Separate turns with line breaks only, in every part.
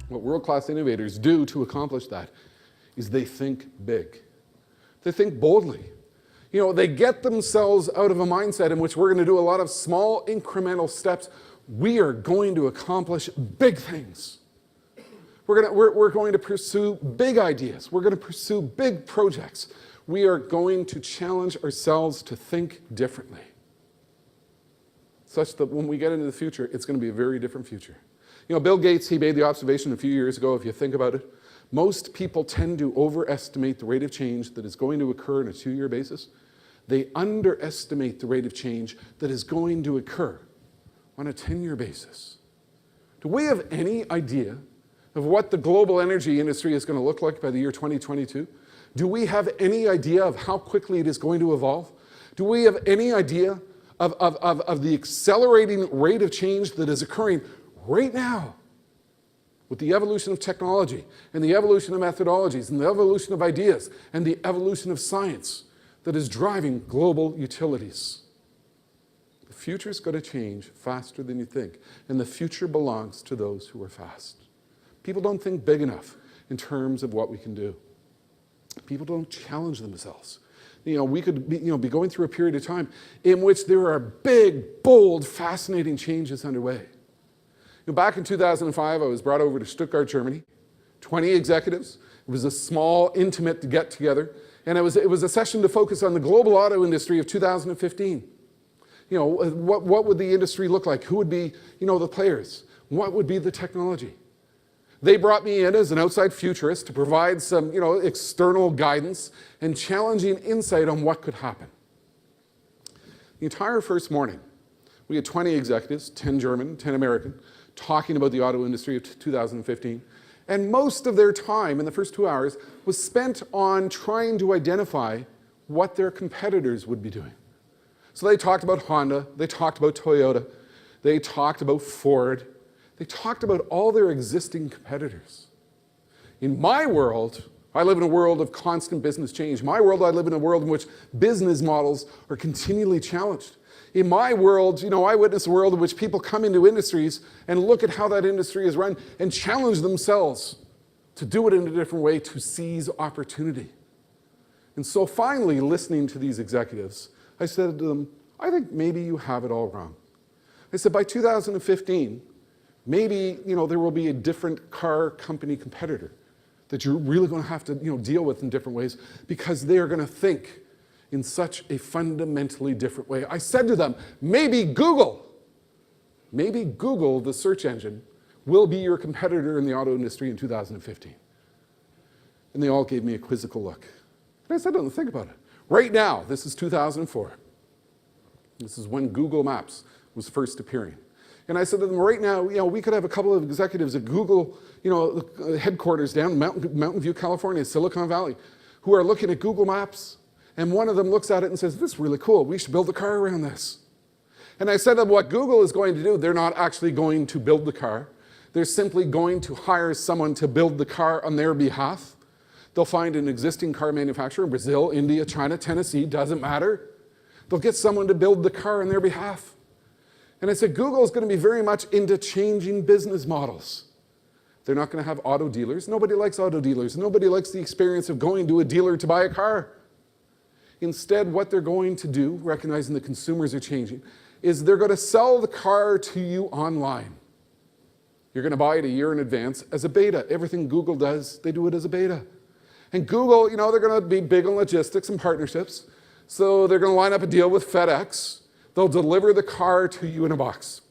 What world-class innovators do to accomplish that is they think big. They think boldly. You know, they get themselves out of a mindset in which we're going to do a lot of small incremental steps. We are going to accomplish big things. We're going to pursue big ideas. We're going to pursue big projects. We are going to challenge ourselves to think differently, such that when we get into the future, it's going to be a very different future. You know, Bill Gates, he made the observation a few years ago, if you think about it, most people tend to overestimate the rate of change that is going to occur on a 2-year basis. They underestimate the rate of change that is going to occur on a 10-year basis. Do we have any idea of what the global energy industry is going to look like by the year 2022? Do we have any idea of how quickly it is going to evolve? Do we have any idea of the accelerating rate of change that is occurring right now with the evolution of technology and the evolution of methodologies and the evolution of ideas and the evolution of science that is driving global utilities? The future is going to change faster than you think, and the future belongs to those who are fast. People don't think big enough in terms of what we can do. People don't challenge themselves. You know, we could be going through a period of time in which there are big, bold, fascinating changes underway. You know, back in 2005, I was brought over to Stuttgart, Germany. 20 executives. It was a small, intimate get-together, and it was a session to focus on the global auto industry of 2015. You know, what would the industry look like? Who would be, the players? What would be the technology? They brought me in as an outside futurist to provide some, external guidance and challenging insight on what could happen. The entire first morning, we had 20 executives, 10 German, 10 American, talking about the auto industry of 2015. And most of their time in the first 2 hours was spent on trying to identify what their competitors would be doing. So they talked about Honda, they talked about Toyota, they talked about Ford, they talked about all their existing competitors. In my world, I live in a world of constant business change. In my world, I live in a world in which business models are continually challenged. In my world, I witness a world in which people come into industries and look at how that industry is run and challenge themselves to do it in a different way, to seize opportunity. And so finally, listening to these executives, I said to them, I think maybe you have it all wrong. I said, by 2015, maybe there will be a different car company competitor that you're really going to have to deal with in different ways because they are going to think in such a fundamentally different way. I said to them, maybe Google, the search engine, will be your competitor in the auto industry in 2015. And they all gave me a quizzical look. And I said to them, think about it. Right now, this is 2004. This is when Google Maps was first appearing. And I said to them, right now, we could have a couple of executives at Google, headquarters down in Mountain View, California, Silicon Valley, who are looking at Google Maps. And one of them looks at it and says, this is really cool. We should build a car around this. And I said to them, what Google is going to do, they're not actually going to build the car. They're simply going to hire someone to build the car on their behalf. They'll find an existing car manufacturer in Brazil, India, China, Tennessee, doesn't matter. They'll get someone to build the car on their behalf. And I said, Google is going to be very much into changing business models. They're not going to have auto dealers. Nobody likes auto dealers. Nobody likes the experience of going to a dealer to buy a car. Instead, what they're going to do, recognizing the consumers are changing, is they're going to sell the car to you online. You're going to buy it a year in advance as a beta. Everything Google does, they do it as a beta. And Google, they're going to be big on logistics and partnerships. So they're going to line up a deal with FedEx. They'll deliver the car to you in a box.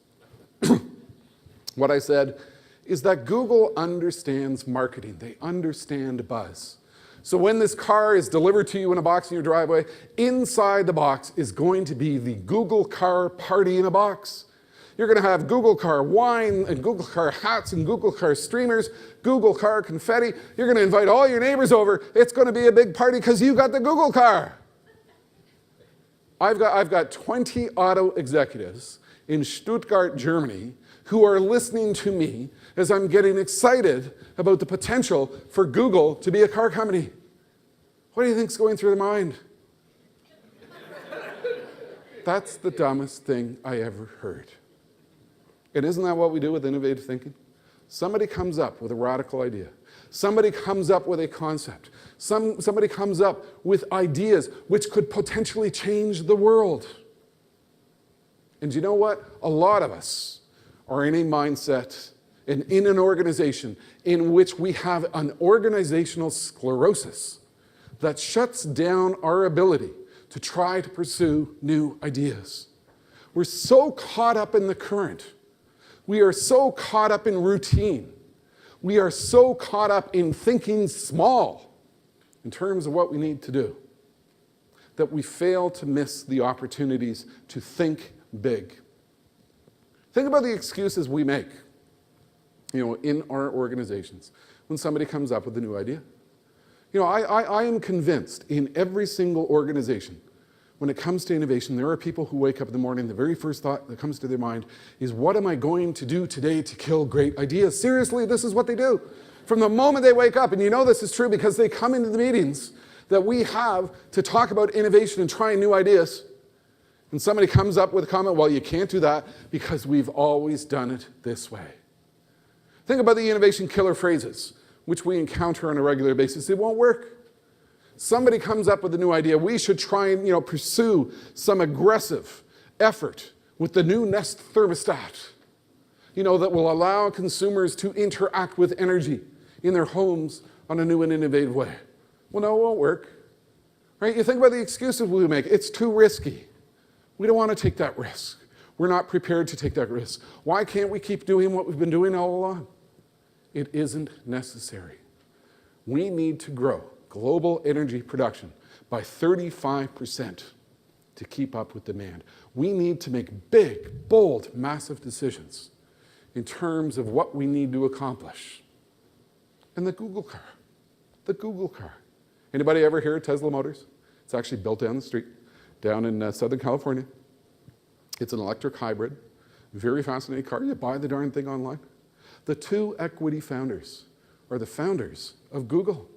What I said is that Google understands marketing. They understand buzz. So when this car is delivered to you in a box in your driveway, inside the box is going to be the Google car party in a box. You're going to have Google car wine and Google car hats and Google car streamers, Google car confetti. You're going to invite all your neighbors over. It's going to be a big party because you got the Google car. I've got 20 auto executives in Stuttgart, Germany, who are listening to me as I'm getting excited about the potential for Google to be a car company. What do you think's going through their mind? That's the dumbest thing I ever heard. And isn't that what we do with innovative thinking? Somebody comes up with a radical idea. Somebody comes up with a concept. Somebody comes up with ideas which could potentially change the world. And you know what? A lot of us are in a mindset and in an organization in which we have an organizational sclerosis that shuts down our ability to try to pursue new ideas. We're so caught up in the current. We are so caught up in routine. We are so caught up in thinking small in terms of what we need to do that we fail to miss the opportunities to think big. Think about the excuses we make, in our organizations when somebody comes up with a new idea. I am convinced in every single organization, when it comes to innovation, there are people who wake up in the morning, the very first thought that comes to their mind is, what am I going to do today to kill great ideas? Seriously, this is what they do. From the moment they wake up, and this is true because they come into the meetings that we have to talk about innovation and trying new ideas, and somebody comes up with a comment, well, you can't do that because we've always done it this way. Think about the innovation killer phrases, which we encounter on a regular basis. It won't work. Somebody comes up with a new idea. We should try and pursue some aggressive effort with the new Nest thermostat, that will allow consumers to interact with energy in their homes on a new and innovative way. Well, no, it won't work. Right? You think about the excuses we make. It's too risky. We don't want to take that risk. We're not prepared to take that risk. Why can't we keep doing what we've been doing all along? It isn't necessary. We need to grow global energy production by 35% to keep up with demand. We need to make big, bold, massive decisions in terms of what we need to accomplish. And the Google car. Anybody ever hear of Tesla Motors? It's actually built down the street, down in Southern California. It's an electric hybrid, very fascinating car. You buy the darn thing online. The two equity founders are the founders of Google.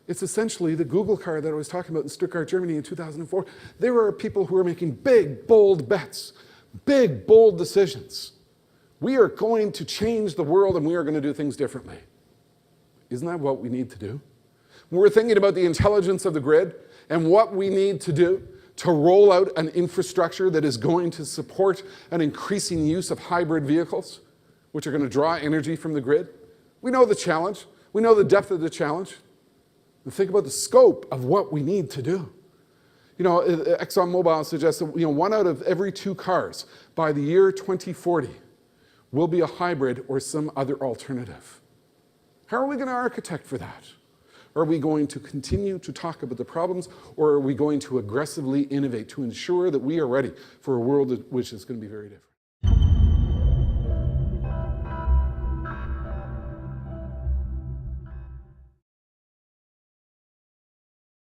It's essentially the Google car that I was talking about in Stuttgart, Germany in 2004. There are people who are making big, bold bets, big, bold decisions. We are going to change the world and we are going to do things differently. Isn't that what we need to do? When we're thinking about the intelligence of the grid and what we need to do to roll out an infrastructure that is going to support an increasing use of hybrid vehicles, which are going to draw energy from the grid, we know the challenge. We know the depth of the challenge. And think about the scope of what we need to do. ExxonMobil suggests that 1 out of every 2 cars by the year 2040 will be a hybrid or some other alternative. How are we going to architect for that? Are we going to continue to talk about the problems, or are we going to aggressively innovate to ensure that we are ready for a world which is going to be very different?